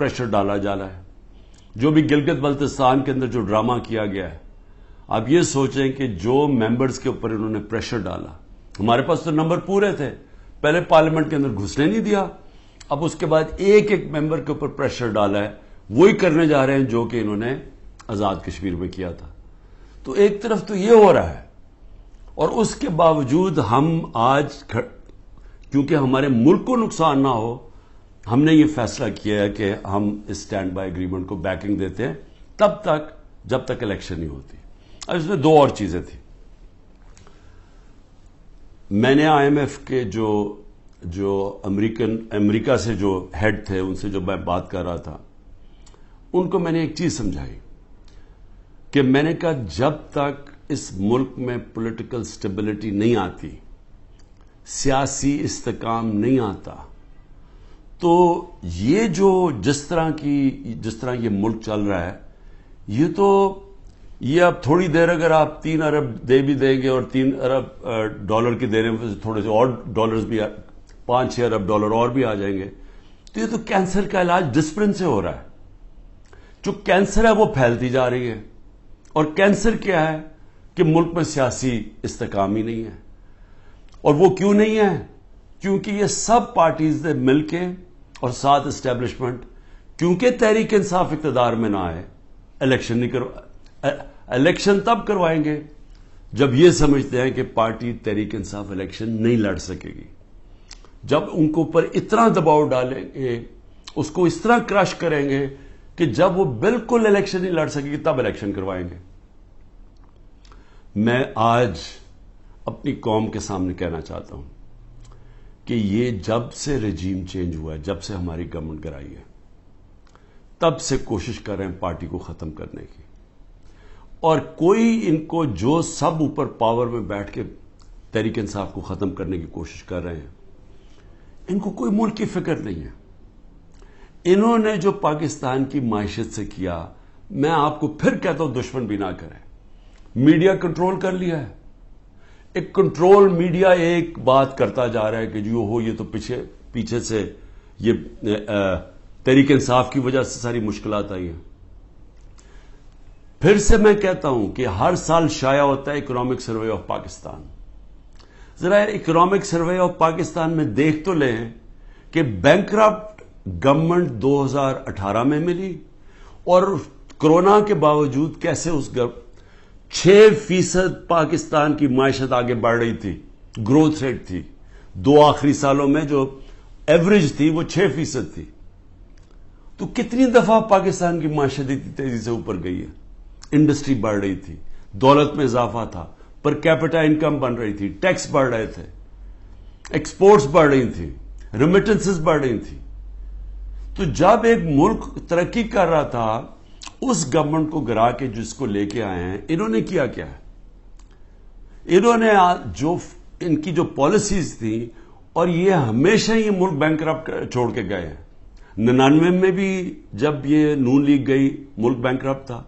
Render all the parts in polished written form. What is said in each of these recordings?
Pressure ڈالا جا رہا ہے. جو بھی گلگت بلتستان کے اندر جو ڈرامہ کیا گیا ہے, آپ یہ سوچیں کہ جو ممبرز کے اوپر انہوں نے پریشر ڈالا, ہمارے پاس تو نمبر پورے تھے, پہلے پارلیمنٹ کے اندر گھسنے نہیں دیا, اب اس کے بعد ایک ایک ممبر کے اوپر پریشر ڈالا ہے, وہی کرنے جا رہے ہیں جو کہ انہوں نے آزاد کشمیر میں کیا تھا. تو ایک طرف تو یہ ہو رہا ہے, اور اس کے باوجود ہم آج کیونکہ ہمارے ملک کو نقصان نہ ہو, ہم نے یہ فیصلہ کیا ہے کہ ہم اس اسٹینڈ بائی اگریمنٹ کو بیکنگ دیتے ہیں تب تک جب تک الیکشن نہیں ہوتی. اب اس میں دو اور چیزیں تھیں. میں نے آئی ایم ایف کے جو امریکہ سے جو ہیڈ تھے, ان سے جو میں بات کر رہا تھا, ان کو میں نے ایک چیز سمجھائی کہ میں نے کہا جب تک اس ملک میں پولیٹیکل سٹیبلٹی نہیں آتی, سیاسی استحکام نہیں آتا, تو یہ جس طرح یہ ملک چل رہا ہے, یہ اب تھوڑی دیر اگر آپ 3 ارب دے بھی دیں گے اور 3 ارب ڈالر کی دے رہے ہیں, تھوڑے سے اور ڈالرز بھی 5-6 ارب ڈالر اور بھی آ جائیں گے, تو یہ تو کینسر کا علاج ڈسپلن سے ہو رہا ہے. جو کینسر ہے وہ پھیلتی جا رہی ہے, اور کینسر کیا ہے کہ ملک میں سیاسی استحکام ہی نہیں ہے. اور وہ کیوں نہیں ہے؟ کیونکہ یہ سب پارٹیز نے مل کے اور ساتھ اسٹیبلشمنٹ, کیونکہ تحریک انصاف اقتدار میں نہ آئے, الیکشن تب کروائیں گے جب یہ سمجھتے ہیں کہ پارٹی تحریک انصاف الیکشن نہیں لڑ سکے گی. جب ان کو اوپر اتنا دباؤ ڈالیں گے, اس کو اس طرح کرش کریں گے کہ جب وہ بالکل الیکشن نہیں لڑ سکے گی تب الیکشن کروائیں گے. میں آج اپنی قوم کے سامنے کہنا چاہتا ہوں کہ یہ جب سے رجیم چینج ہوا ہے, جب سے ہماری گورنمنٹ گرائی ہے, تب سے کوشش کر رہے ہیں پارٹی کو ختم کرنے کی. اور کوئی ان کو جو سب اوپر پاور میں بیٹھ کے تحریک انصاف کو ختم کرنے کی کوشش کر رہے ہیں, ان کو کوئی ملک کی فکر نہیں ہے. انہوں نے جو پاکستان کی معیشت سے کیا, میں آپ کو پھر کہتا ہوں دشمن بھی نہ کریں. میڈیا کنٹرول کر لیا ہے, ایک کنٹرول میڈیا ایک بات کرتا جا رہا ہے کہ جو یہ تو پیچھے سے یہ تحریک انصاف کی وجہ سے ساری مشکلات آئی ہیں. پھر سے میں کہتا ہوں کہ ہر سال شائع ہوتا ہے اکنامک سروے آف پاکستان. ذرا اکنامک سروے آف پاکستان میں دیکھ تو لیں کہ بینکرپٹ گورنمنٹ 2018 میں ملی, اور کورونا کے باوجود کیسے 6% پاکستان کی معیشت آگے بڑھ رہی تھی, گروتھ ریٹ تھی. 2 آخری سالوں میں جو ایوریج تھی وہ 6% تھی. تو کتنی دفعہ پاکستان کی معیشت اتنی تیزی سے اوپر گئی ہے. انڈسٹری بڑھ رہی تھی, دولت میں اضافہ تھا, پر کیپٹا انکم بن رہی تھی, ٹیکس بڑھ رہے تھے, ایکسپورٹس بڑھ رہی تھی, ریمیٹنسز بڑھ رہی تھی. تو جب ایک ملک ترقی کر رہا تھا, اس گورنمنٹ کو گرا کے جس کو لے کے آئے ہیں, انہوں نے کیا ہے, انہوں نے ان کی جو پالیسیز تھیں, اور یہ ہمیشہ یہ ملک بینکرپٹ چھوڑ کے گئے ہیں. 99 میں بھی جب یہ نون لیگ گئی ملک بینکرپٹ تھا,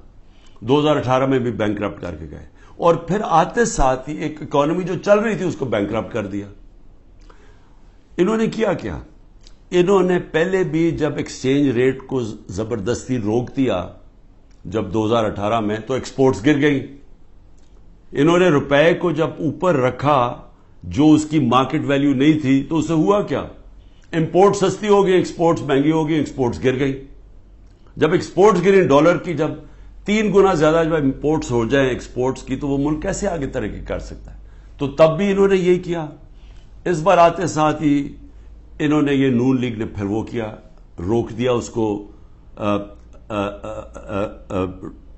2018 میں بھی بینکرپٹ کر کے گئے, اور پھر آتے ساتھ ہی ایک اکانومی جو چل رہی تھی اس کو بینکرپٹ کر دیا. انہوں نے کیا, انہوں نے پہلے بھی جب ایکسچینج ریٹ کو زبردستی روک دیا جب 2018 میں, تو ایکسپورٹس گر گئی. انہوں نے روپے کو جب اوپر رکھا جو اس کی مارکیٹ ویلیو نہیں تھی, تو اسے ہوا کیا, امپورٹ سستی ہو گئی, ایکسپورٹس مہنگی ہو گئی, ایکسپورٹس گر گئی. جب ایکسپورٹس گری ڈالر کی جب 3 گنا زیادہ جب امپورٹس ہو جائیں ایکسپورٹس کی, تو وہ ملک کیسے آگے ترقی کر سکتا ہے. تو تب بھی انہوں نے یہی کیا. اس بار آتے ساتھ ہی انہوں نے یہ نون لیگ نے پھر وہ کیا, روک دیا اس کو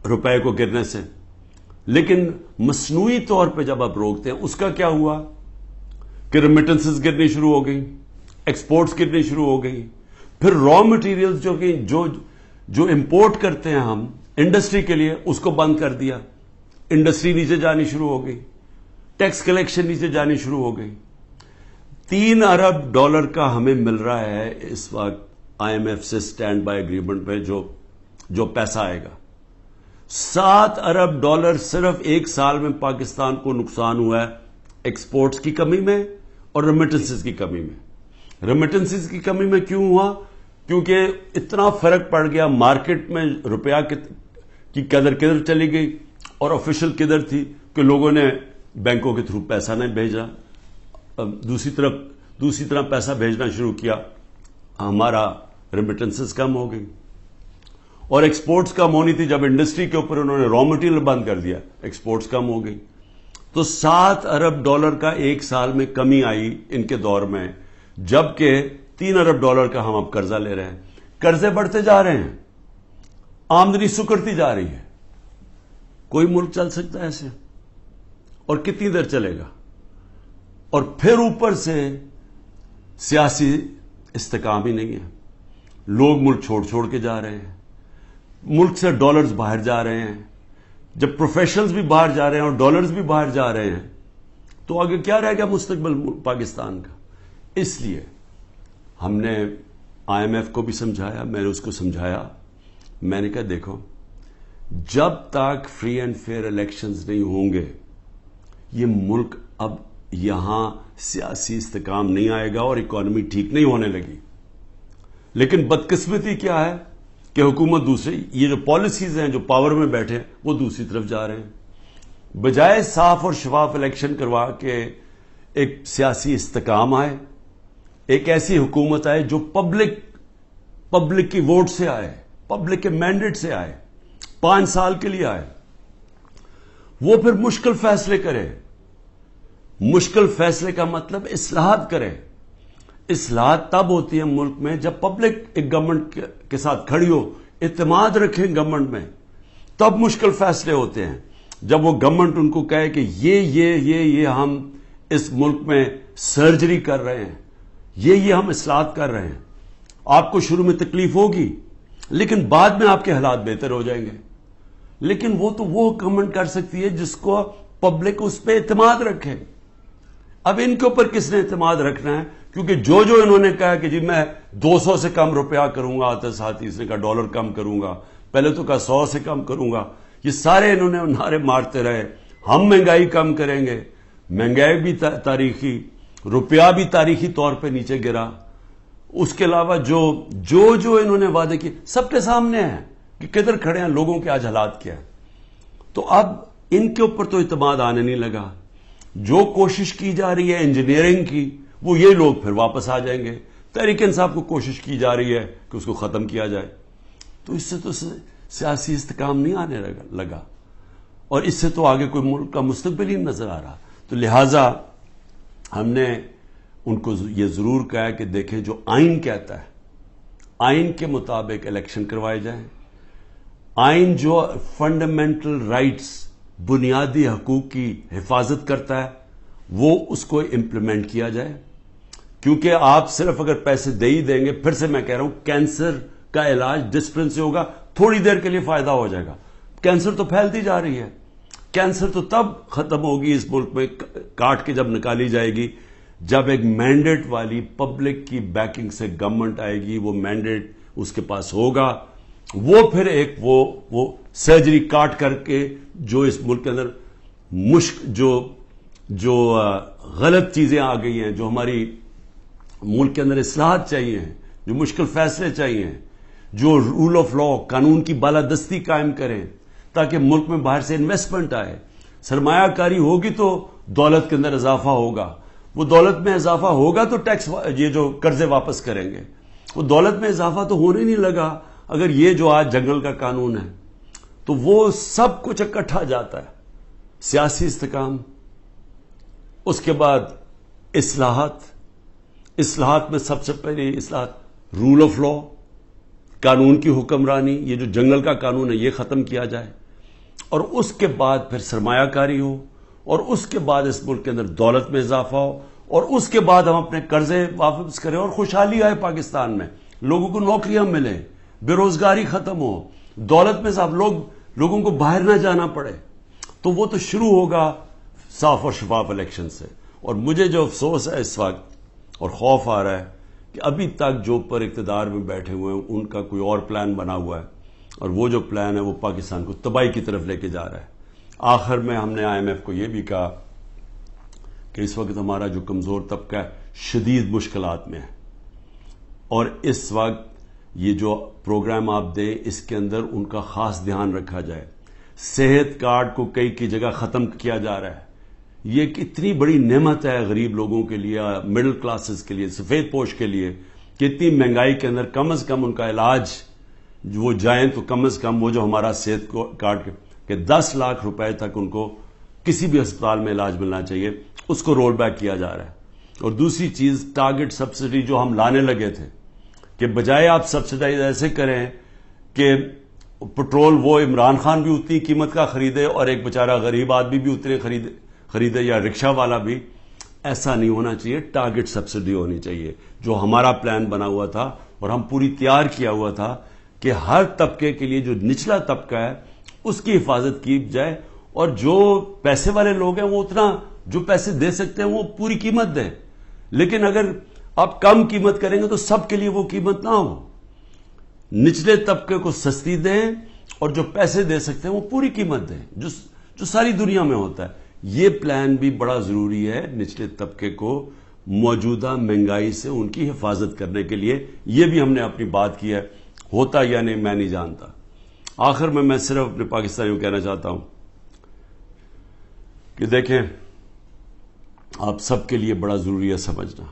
روپے کو گرنے سے. لیکن مصنوعی طور پہ جب آپ روکتے ہیں, اس کا کیا ہوا کہ ریمیٹنسز گرنی شروع ہو گئی, ایکسپورٹس گرنی شروع ہو گئی. پھر را مٹیریلز جو امپورٹ کرتے ہیں ہم انڈسٹری کے لیے, اس کو بند کر دیا. انڈسٹری نیچے جانی شروع ہو گئی, ٹیکس کلیکشن نیچے جانی شروع ہو گئی. 3 ارب ڈالر کا ہمیں مل رہا ہے اس وقت آئی ایم ایف سے اسٹینڈ بائی اگریمنٹ پہ جو پیسہ آئے گا. 7 ارب ڈالر صرف 1 سال میں پاکستان کو نقصان ہوا ہے ایکسپورٹس کی کمی میں اور ریمیٹنسز کی کمی میں. ریمیٹنسز کی کمی میں کیوں ہوا؟ کیونکہ اتنا فرق پڑ گیا مارکیٹ میں، روپیہ کی قدر کدھر چلی گئی اور آفیشل کدھر تھی کہ لوگوں نے بینکوں کے تھرو پیسہ نہیں بھیجا، دوسری طرح پیسہ بھیجنا شروع کیا، ہمارا ریمیٹنسز کم ہو گئی اور ایکسپورٹس کم ہونی تھی۔ جب انڈسٹری کے اوپر انہوں نے را مٹیریل بند کر دیا، ایکسپورٹس کم ہو گئی، تو $7 ارب کا ایک سال میں کمی آئی ان کے دور میں، جبکہ $3 ارب کا ہم اب قرضہ لے رہے ہیں۔ قرضے بڑھتے جا رہے ہیں، آمدنی سکڑتی جا رہی ہے۔ کوئی ملک چل سکتا ہے ایسے؟ اور کتنی دیر چلے گا؟ اور پھر اوپر سے سیاسی استحکام ہی نہیں ہے، لوگ ملک چھوڑ کے جا رہے ہیں، ملک سے ڈالرز باہر جا رہے ہیں۔ جب پروفیشنلز بھی باہر جا رہے ہیں اور ڈالرز بھی باہر جا رہے ہیں تو آگے کیا رہ گیا مستقبل پاکستان کا؟ اس لیے ہم نے IMF کو بھی سمجھایا، میں نے اس کو سمجھایا، میں نے کہا دیکھو جب تک فری اینڈ فیئر الیکشنز نہیں ہوں گے یہ ملک اب یہاں سیاسی استحکام نہیں آئے گا اور اکانومی ٹھیک نہیں ہونے لگی۔ لیکن بدقسمتی کیا ہے کہ حکومت دوسری، یہ جو پالیسیز ہیں جو پاور میں بیٹھے ہیں وہ دوسری طرف جا رہے ہیں۔ بجائے صاف اور شفاف الیکشن کروا کے ایک سیاسی استحکام آئے، ایک ایسی حکومت آئے جو پبلک کی ووٹ سے آئے، پبلک کے مینڈیٹ سے آئے، 5 سال کے لیے آئے، وہ پھر مشکل فیصلے کرے۔ مشکل فیصلے کا مطلب اصلاحات کرے۔ اصلاحات تب ہوتی ہیں ملک میں جب پبلک ایک گورنمنٹ کے ساتھ کھڑی ہو، اعتماد رکھیں گورنمنٹ میں، تب مشکل فیصلے ہوتے ہیں۔ جب وہ گورنمنٹ ان کو کہے کہ یہ ہم اس ملک میں سرجری کر رہے ہیں، یہ ہم اصلاحات کر رہے ہیں، آپ کو شروع میں تکلیف ہوگی لیکن بعد میں آپ کے حالات بہتر ہو جائیں گے۔ لیکن وہ گورنمنٹ کر سکتی ہے جس کو پبلک اس پہ اعتماد رکھے۔ اب ان کے اوپر کس نے اعتماد رکھنا ہے؟ کیونکہ جو انہوں نے کہا کہ جی میں 200 سے کم روپیہ کروں گا، آتے ساتھ اس نے کہا $1 کم کروں گا، پہلے تو کہا 100 سے کم کروں گا، یہ سارے انہوں نے نعرے مارتے رہے، ہم مہنگائی کم کریں گے۔ مہنگائی بھی تاریخی، روپیہ بھی تاریخی طور پہ نیچے گرا۔ اس کے علاوہ جو انہوں نے وعدے کیے سب کے سامنے ہیں کہ کدھر کھڑے ہیں، لوگوں کے آج حالات کیا ہے۔ تو اب ان کے اوپر تو اعتماد آنے نہیں لگا۔ جو کوشش کی جا رہی ہے انجینئرنگ کی، وہ یہ لوگ پھر واپس آ جائیں گے۔ تحریک انصاف کو کوشش کی جا رہی ہے کہ اس کو ختم کیا جائے، تو اس سے تو سیاسی استحکام نہیں آنے لگا اور اس سے تو آگے کوئی ملک کا مستقبل ہی نظر آ رہا۔ تو لہٰذا ہم نے ان کو یہ ضرور کہا کہ دیکھیں جو آئین کہتا ہے، آئین کے مطابق الیکشن کروائے جائیں۔ آئین جو فنڈامنٹل رائٹس، بنیادی حقوق کی حفاظت کرتا ہے، وہ اس کو امپلیمنٹ کیا جائے۔ کیونکہ آپ صرف اگر پیسے دے ہی دیں گے، پھر سے میں کہہ رہا ہوں کینسر کا علاج ڈسپلن سے ہوگا، تھوڑی دیر کے لیے فائدہ ہو جائے گا۔ کینسر تو پھیلتی جا رہی ہے، کینسر تو تب ختم ہوگی اس ملک میں کاٹ کے جب نکالی جائے گی، جب ایک مینڈیٹ والی پبلک کی بیکنگ سے گورنمنٹ آئے گی، وہ مینڈیٹ اس کے پاس ہوگا، وہ پھر ایک وہ سرجری کاٹ کر کے جو اس ملک کے اندر جو غلط چیزیں آ گئی ہیں، جو ہماری ملک کے اندر اصلاحات چاہیے ہیں، جو مشکل فیصلے چاہیے ہیں، جو رول آف لا، قانون کی بالادستی قائم کریں تاکہ ملک میں باہر سے انویسٹمنٹ آئے، سرمایہ کاری ہوگی تو دولت کے اندر اضافہ ہوگا، وہ دولت میں اضافہ ہوگا تو ٹیکس، یہ جو قرضے واپس کریں گے، وہ دولت میں اضافہ تو ہونے نہیں لگا اگر یہ جو آج جنگل کا قانون ہے، تو وہ سب کچھ اکٹھا جاتا ہے۔ سیاسی استحکام، اس کے بعد اصلاحات میں سب سے پہلے اصلاحات رول آف لا، قانون کی حکمرانی، یہ جو جنگل کا قانون ہے یہ ختم کیا جائے، اور اس کے بعد پھر سرمایہ کاری ہو، اور اس کے بعد اس ملک کے اندر دولت میں اضافہ ہو، اور اس کے بعد ہم اپنے قرضے واپس کریں اور خوشحالی آئے پاکستان میں، لوگوں کو نوکریاں ملیں، بے روزگاری ختم ہو، دولت میں صاحب لوگوں کو باہر نہ جانا پڑے، تو وہ تو شروع ہوگا صاف اور شفاف الیکشن سے۔ اور مجھے جو افسوس ہے اس وقت اور خوف آ رہا ہے کہ ابھی تک جو پر اقتدار میں بیٹھے ہوئے ہیں ان کا کوئی اور پلان بنا ہوا ہے، اور وہ جو پلان ہے وہ پاکستان کو تباہی کی طرف لے کے جا رہا ہے۔ آخر میں ہم نے IMF کو یہ بھی کہا کہ اس وقت ہمارا جو کمزور طبقہ ہے شدید مشکلات میں ہے، اور اس وقت یہ جو پروگرام آپ دیں اس کے اندر ان کا خاص دھیان رکھا جائے. صحت کارڈ کو کئی کی جگہ ختم کیا جا رہا ہے. یہ ایک اتنی بڑی نعمت ہے غریب لوگوں کے لیے, مڈل کلاسز کے لیے, سفید پوش کے لیے, کہ اتنی مہنگائی کے اندر کم از کم ان کا علاج وہ جائیں تو کم از کم وہ جو ہمارا صحت کارڈ کہ 10 لاکھ روپے تک ان کو کسی بھی ہسپتال میں علاج ملنا چاہیے, اس کو رول بیک کیا جا رہا ہے. اور دوسری چیز ٹارگٹ سبسڈی جو ہم لانے لگے تھے کہ بجائے آپ سبسڈائز ایسے کریں کہ پٹرول وہ عمران خان بھی اتنی قیمت کا خریدے اور ایک بیچارہ غریب آدمی بھی اتنے خریدے یا رکشہ والا بھی, ایسا نہیں ہونا چاہیے. ٹارگٹ سبسڈی ہونی چاہیے جو ہمارا پلان بنا ہوا تھا اور ہم پوری تیار کیا ہوا تھا کہ ہر طبقے کے لیے جو نچلا طبقہ ہے اس کی حفاظت کی جائے, اور جو پیسے والے لوگ ہیں وہ اتنا جو پیسے دے سکتے ہیں وہ پوری قیمت دیں. لیکن اگر آپ کم قیمت کریں گے تو سب کے لیے وہ قیمت نہ ہو. نچلے طبقے کو سستی دیں اور جو پیسے دے سکتے ہیں وہ پوری قیمت دیں, جو ساری دنیا میں ہوتا ہے. یہ پلان بھی بڑا ضروری ہے نچلے طبقے کو موجودہ مہنگائی سے ان کی حفاظت کرنے کے لیے. یہ بھی ہم نے اپنی بات کی ہے. ہوتا یا نہیں میں نہیں جانتا. آخر میں صرف اپنے پاکستانیوں کو کہنا چاہتا ہوں کہ دیکھیں, آپ سب کے لیے بڑا ضروری ہے سمجھنا.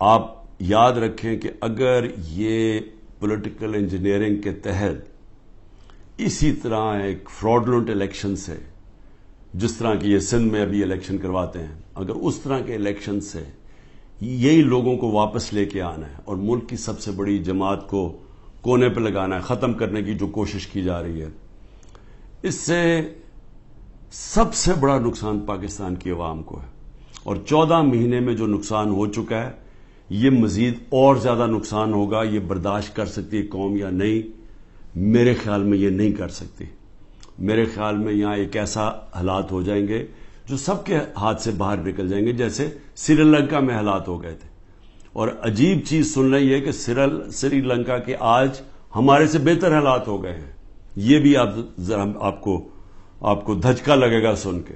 آپ یاد رکھیں کہ اگر یہ پولیٹیکل انجینئرنگ کے تحت اسی طرح ایک فراڈلنٹ الیکشن سے, جس طرح کی یہ سندھ میں ابھی الیکشن کرواتے ہیں, اگر اس طرح کے الیکشن سے یہی لوگوں کو واپس لے کے آنا ہے اور ملک کی سب سے بڑی جماعت کو کونے پہ لگانا ہے, ختم کرنے کی جو کوشش کی جا رہی ہے, اس سے سب سے بڑا نقصان پاکستان کی عوام کو ہے. اور 14 مہینے میں جو نقصان ہو چکا ہے یہ مزید اور زیادہ نقصان ہوگا. یہ برداشت کر سکتی ہے قوم یا نہیں؟ میرے خیال میں یہ نہیں کر سکتی. میرے خیال میں یہاں ایک ایسا حالات ہو جائیں گے جو سب کے ہاتھ سے باہر نکل جائیں گے, جیسے سری لنکا میں حالات ہو گئے تھے. اور عجیب چیز سن رہی ہے کہ سری لنکا کے آج ہمارے سے بہتر حالات ہو گئے ہیں. یہ بھی آپ کو دھچکا لگے گا سن کے.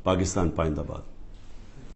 پاکستان پائندہ باد.